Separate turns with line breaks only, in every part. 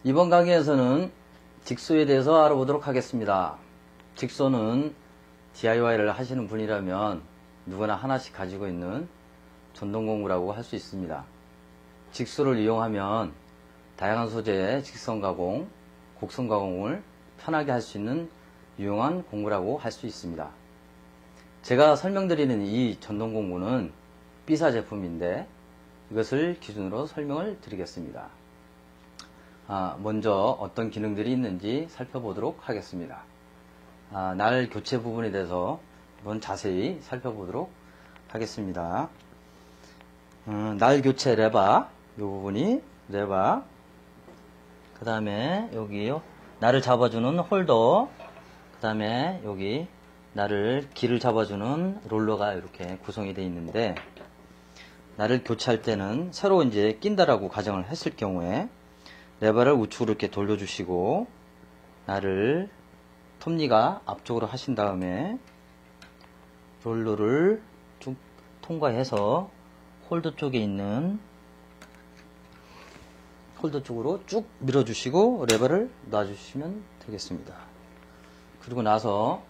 이번 강의에서는 직소에 대해서 알아보도록 하겠습니다. 직소는 DIY를 하시는 분이라면 누구나 하나씩 가지고 있는 전동공구라고 할 수 있습니다. 직소를 이용하면 다양한 소재의 직선 가공, 곡선 가공을 편하게 할 수 있는 유용한 공구라고 할 수 있습니다. 제가 설명드리는 이 전동공구는 B사 제품인데 이것을 기준으로 설명을 드리겠습니다. 먼저 어떤 기능들이 있는지 살펴보도록 하겠습니다. 날 교체 부분에 대해서 한번 자세히 살펴보도록 하겠습니다. 날 교체 레바, 이 부분이 레바, 그 다음에 여기요, 날을 잡아주는 홀더, 그 다음에 여기 길을 잡아주는 롤러가 이렇게 구성이 되어 있는데, 날을 교체할 때는 새로 이제 낀다라고 가정을 했을 경우에 레버를 우측으로 이렇게 돌려주시고 날을 톱니가 앞쪽으로 하신 다음에 롤러를 쭉 통과해서 홀더 쪽에 있는 홀더 쪽으로 쭉 밀어주시고 레버를 놔주시면 되겠습니다. 그리고 나서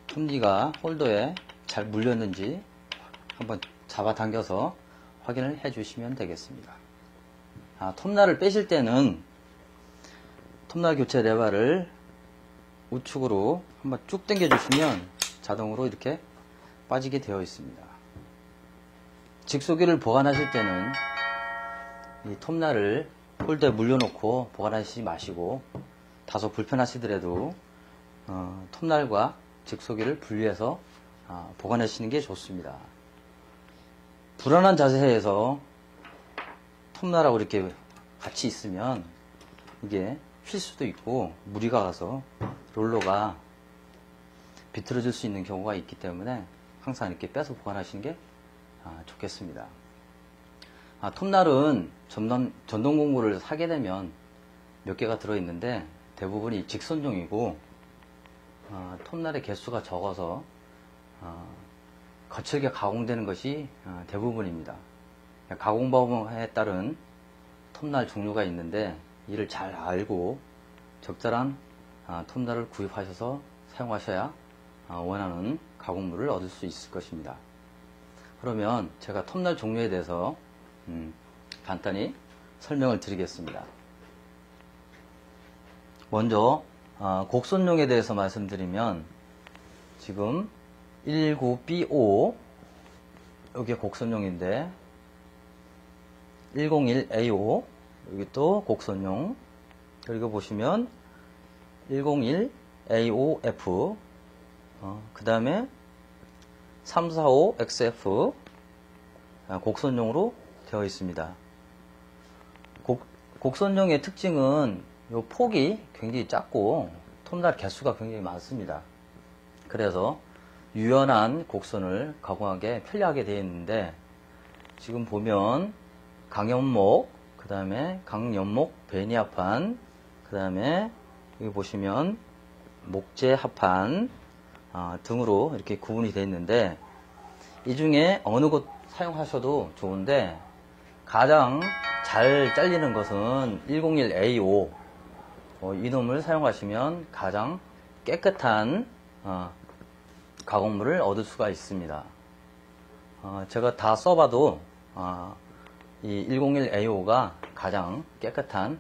톱니가 홀더에 잘 물렸는지 한번 잡아당겨서 확인을 해주시면 되겠습니다. 톱날을 빼실 때는 톱날 교체 레버를 우측으로 한번 쭉 당겨 주시면 자동으로 이렇게 빠지게 되어 있습니다. 직소기를 보관하실 때는 이 톱날을 홀더에 물려놓고 보관하시지 마시고 다소 불편하시더라도 톱날과 직소기를 분리해서 보관하시는 게 좋습니다. 불안한 자세에서 톱날하고 이렇게 같이 있으면 이게 휠 수도 있고 무리가 가서 롤러가 비틀어질 수 있는 경우가 있기 때문에 항상 이렇게 빼서 보관하시는 게 좋겠습니다. 톱날은 전동공구를 사게 되면 몇 개가 들어있는데 대부분이 직선용이고 톱날의 개수가 적어서 거칠게 가공되는 것이 대부분입니다. 가공 방법에 따른 톱날 종류가 있는데 이를 잘 알고 적절한 톱날을 구입하셔서 사용하셔야 원하는 가공물을 얻을 수 있을 것입니다. 그러면 제가 톱날 종류에 대해서 간단히 설명을 드리겠습니다. 먼저 곡선용에 대해서 말씀드리면 지금 19B5 여기 곡선용인데 101A5 여기 또 곡선용, 그리고 보시면 101A5F 그 다음에 345XF 곡선용으로 되어 있습니다. 곡선용의 특징은 요 폭이 굉장히 작고 톱날 개수가 굉장히 많습니다. 그래서 유연한 곡선을 가공하기 편리하게 되어 있는데 지금 보면 강연목, 그 다음에 강연목 베니아판, 그 다음에 여기 보시면 목재 합판 등으로 이렇게 구분이 되어 있는데 이 중에 어느 곳 사용하셔도 좋은데 가장 잘 잘리는 것은 101A5 이놈을 사용하시면 가장 깨끗한 가공물을 얻을 수가 있습니다. 제가 다 써봐도 이 101A5가 가장 깨끗한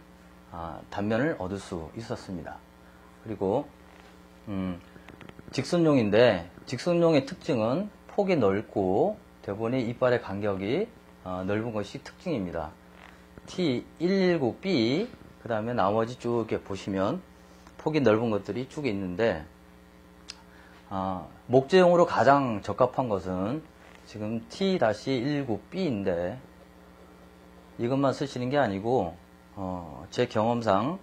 단면을 얻을 수 있었습니다. 그리고 직선용인데 직선용의 특징은 폭이 넓고 대부분의 이빨의 간격이 넓은 것이 특징입니다. T119B 그 다음에 나머지 쭉 이렇게 보시면 폭이 넓은 것들이 쭉 있는데 목재용으로 가장 적합한 것은 지금 T-19B인데 이것만 쓰시는 게 아니고 제 경험상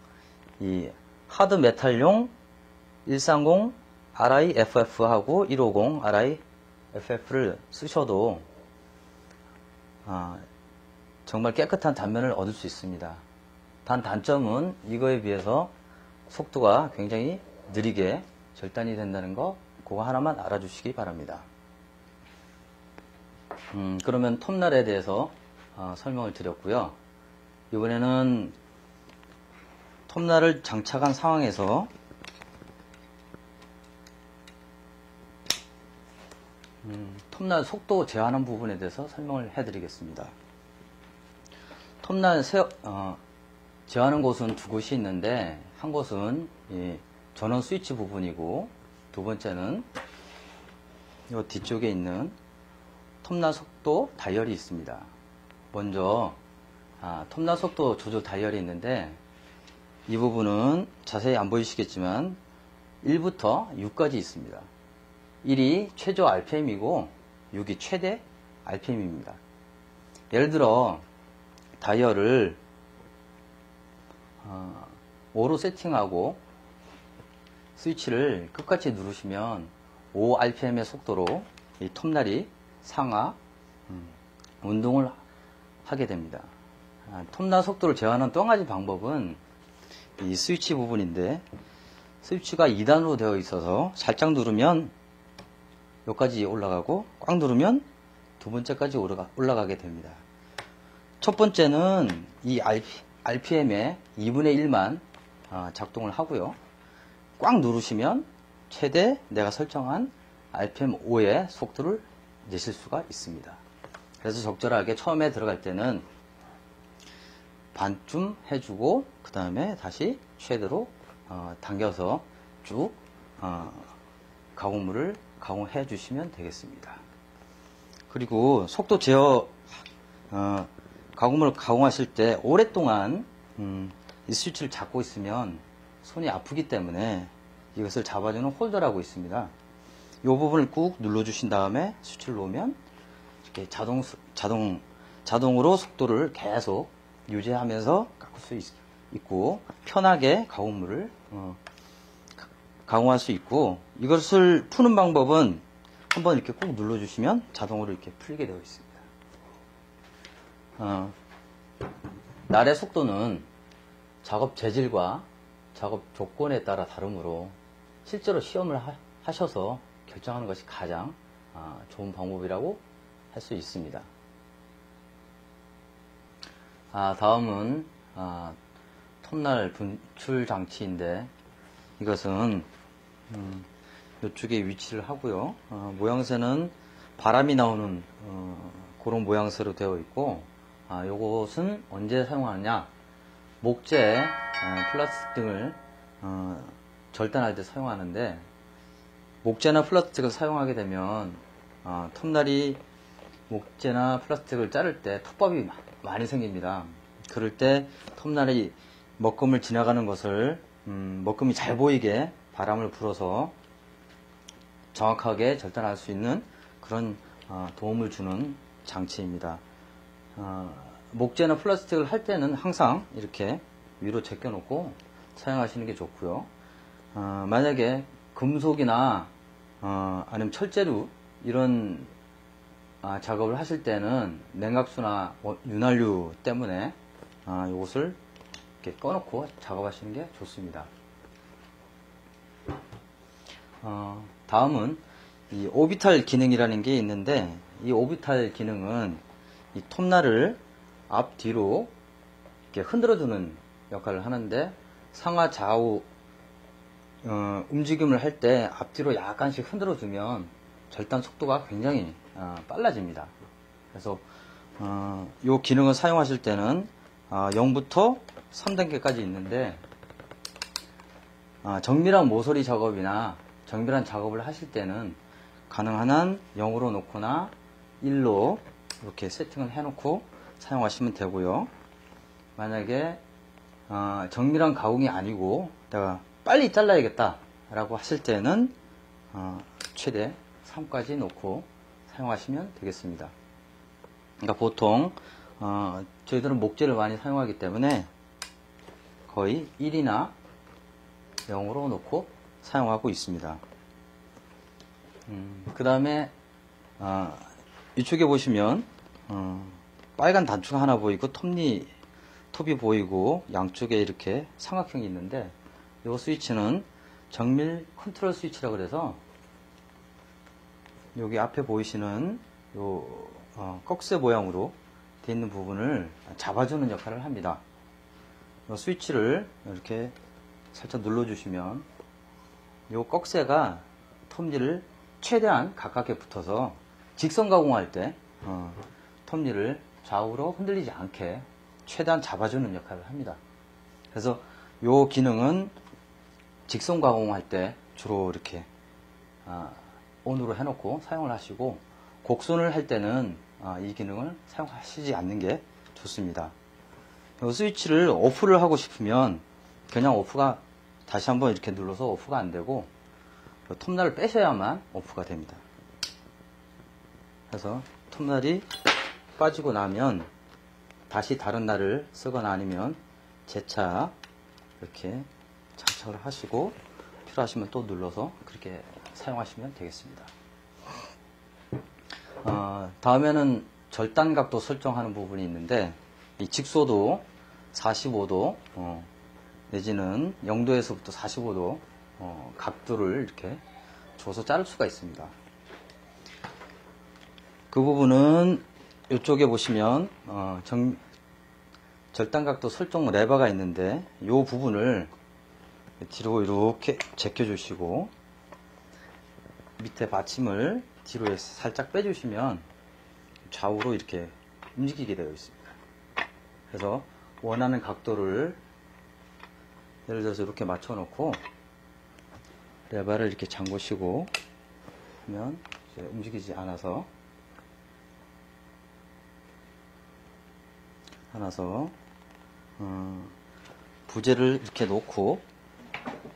이 하드 메탈용 130 RIFF하고 150 RIFF를 쓰셔도 정말 깨끗한 단면을 얻을 수 있습니다. 단 단점은 이거에 비해서 속도가 굉장히 느리게 절단이 된다는 거 그거 하나만 알아주시기 바랍니다. 그러면 톱날에 대해서 설명을 드렸고요. 이번에는 톱날을 장착한 상황에서 톱날 속도 제한하는 부분에 대해서 설명을 해드리겠습니다. 톱날 제어하는 곳은 두 곳이 있는데, 한 곳은 전원 스위치 부분이고, 두 번째는 이 뒤쪽에 있는 톱날 속도 다이얼이 있습니다. 먼저 톱날 속도 조절 다이얼이 있는데, 이 부분은 자세히 안 보이시겠지만 1부터 6까지 있습니다. 1이 최저 RPM이고 6이 최대 RPM입니다. 예를 들어 다이얼을 5로 세팅하고 스위치를 끝까지 누르시면 5rpm의 속도로 이 톱날이 상하 운동을 하게 됩니다. 톱날 속도를 제어하는 또 한 가지 방법은 이 스위치 부분인데, 스위치가 2단으로 되어 있어서 살짝 누르면 여기까지 올라가고 꽉 누르면 두 번째까지 올라가게 됩니다. 첫 번째는 이 RPM의 2분의 1만 작동을 하고요. 꽉 누르시면 최대 내가 설정한 RPM 5의 속도를 내실 수가 있습니다. 그래서 적절하게 처음에 들어갈 때는 반쯤 해주고 그 다음에 다시 최대로 당겨서 쭉 가공물을 가공해 주시면 되겠습니다. 그리고 속도 제어 가공물을 가공하실 때 오랫동안 이 스위치를 잡고 있으면 손이 아프기 때문에 이것을 잡아주는 홀더라고 있습니다. 이 부분을 꾹 눌러 주신 다음에 스위치를 놓으면 이렇게 자동으로 속도를 계속 유지하면서 깎을 수 있고 편하게 가공물을 가공할 수 있고, 이것을 푸는 방법은 한번 이렇게 꾹 눌러주시면 자동으로 이렇게 풀리게 되어 있습니다. 날의 속도는 작업 재질과 작업 조건에 따라 다르므로 실제로 시험을 하셔서 결정하는 것이 가장 좋은 방법이라고 할 수 있습니다. 다음은 톱날 분출 장치인데, 이것은 이쪽에 위치를 하고요. 모양새는 바람이 나오는 그런 모양새로 되어 있고, 요것은 언제 사용하느냐, 목재, 플라스틱 등을 절단할 때 사용하는데, 목재나 플라스틱을 사용하게 되면 톱날이 목재나 플라스틱을 자를 때 톱밥이 많이 생깁니다. 그럴 때 톱날이 먹금을 지나가는 것을 먹금이 잘 보이게 바람을 불어서 정확하게 절단할 수 있는 그런 도움을 주는 장치입니다. 목재나 플라스틱을 할 때는 항상 이렇게 위로 제껴 놓고 사용하시는 게 좋고요. 만약에 금속이나 아니면 철제류 이런 작업을 하실 때는 냉각수나 윤활유 때문에 이것을 이렇게 꺼놓고 작업하시는 게 좋습니다. 다음은 이 오비탈 기능이라는 게 있는데, 이 오비탈 기능은 이 톱날을 앞뒤로 이렇게 흔들어주는 역할을 하는데, 상하 좌우 움직임을 할 때 앞뒤로 약간씩 흔들어주면 절단 속도가 굉장히 빨라집니다. 그래서 이 기능을 사용하실 때는 0부터 3단계까지 있는데, 정밀한 모서리 작업이나 정밀한 작업을 하실 때는 가능한 한 0으로 놓거나 1로 이렇게 세팅을 해 놓고 사용하시면 되고요. 만약에 정밀한 가공이 아니고 내가 빨리 잘라야겠다 라고 하실 때는 최대 3까지 놓고 사용하시면 되겠습니다. 그러니까 보통 저희들은 목재를 많이 사용하기 때문에 거의 1이나 0으로 놓고 사용하고 있습니다. 그 다음에 이쪽에 보시면 빨간 단추가 하나 보이고 톱이 보이고 양쪽에 이렇게 삼각형이 있는데, 이 스위치는 정밀 컨트롤 스위치라고 그래서 여기 앞에 보이시는 요 꺽쇠 모양으로 되어 있는 부분을 잡아주는 역할을 합니다. 이 스위치를 이렇게 살짝 눌러주시면 이 꺽쇠가 톱니를 최대한 가깝게 붙어서 직선 가공할 때 톱니를 좌우로 흔들리지 않게 최대한 잡아주는 역할을 합니다. 그래서 이 기능은 직선 가공할 때 주로 이렇게 온으로 해놓고 사용을 하시고, 곡선을 할 때는 이 기능을 사용하시지 않는 게 좋습니다. 이 스위치를 오프를 하고 싶으면 그냥 오프가 다시 한번 이렇게 눌러서 오프가 안 되고 톱날을 빼셔야만 오프가 됩니다. 그래서 톱날이 빠지고 나면 다시 다른 날을 쓰거나 아니면 재차 이렇게 장착을 하시고 필요하시면 또 눌러서 그렇게 사용하시면 되겠습니다. 다음에는 절단각도 설정하는 부분이 있는데, 이 직소도 45도 내지는 0도에서부터 45도 각도를 이렇게 줘서 자를 수가 있습니다. 그 부분은 이쪽에 보시면 절단각도 설정 레버가 있는데, 이 부분을 뒤로 이렇게 제껴 주시고 밑에 받침을 뒤로 살짝 빼주시면 좌우로 이렇게 움직이게 되어 있습니다. 그래서 원하는 각도를 예를 들어서 이렇게 맞춰 놓고 레버를 이렇게 잠그시고 하면 이제 움직이지 않아서 부재를 이렇게 놓고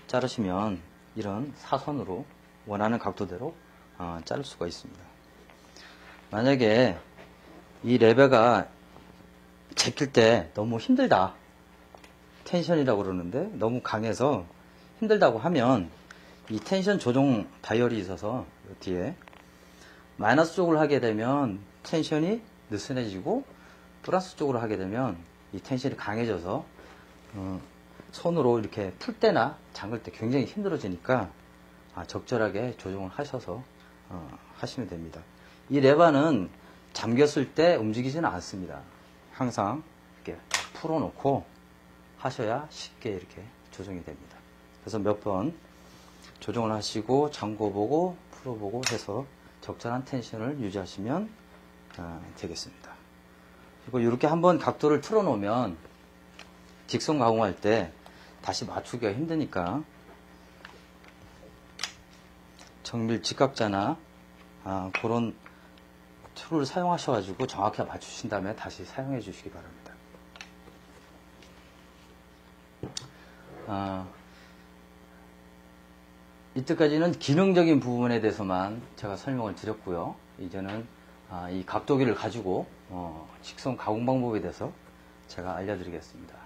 자르시면 이런 사선으로 원하는 각도대로 자를 수가 있습니다. 만약에 이 레버가 제낄 때 너무 힘들다, 텐션이라고 그러는데 너무 강해서 힘들다고 하면 이 텐션 조정 다이얼이 있어서 뒤에 마이너스 쪽으로 하게 되면 텐션이 느슨해지고, 플러스 쪽으로 하게 되면 이 텐션이 강해져서 손으로 이렇게 풀 때나 잠글 때 굉장히 힘들어지니까 적절하게 조정을 하셔서 하시면 됩니다. 이 레버는 잠겼을 때 움직이지는 않습니다. 항상 이렇게 풀어놓고 하셔야 쉽게 이렇게 조정이 됩니다. 그래서 몇 번 조정을 하시고 잠궈보고 풀어보고 해서 적절한 텐션을 유지하시면 되겠습니다. 그리고 이렇게 한번 각도를 틀어놓으면 직선 가공할 때 다시 맞추기가 힘드니까 정밀 직각자나 그런 툴을 사용하셔가지고 정확히 맞추신 다음에 다시 사용해 주시기 바랍니다. 이때까지는 기능적인 부분에 대해서만 제가 설명을 드렸고요. 이제는 이 각도기를 가지고 직선 가공 방법에 대해서 제가 알려드리겠습니다.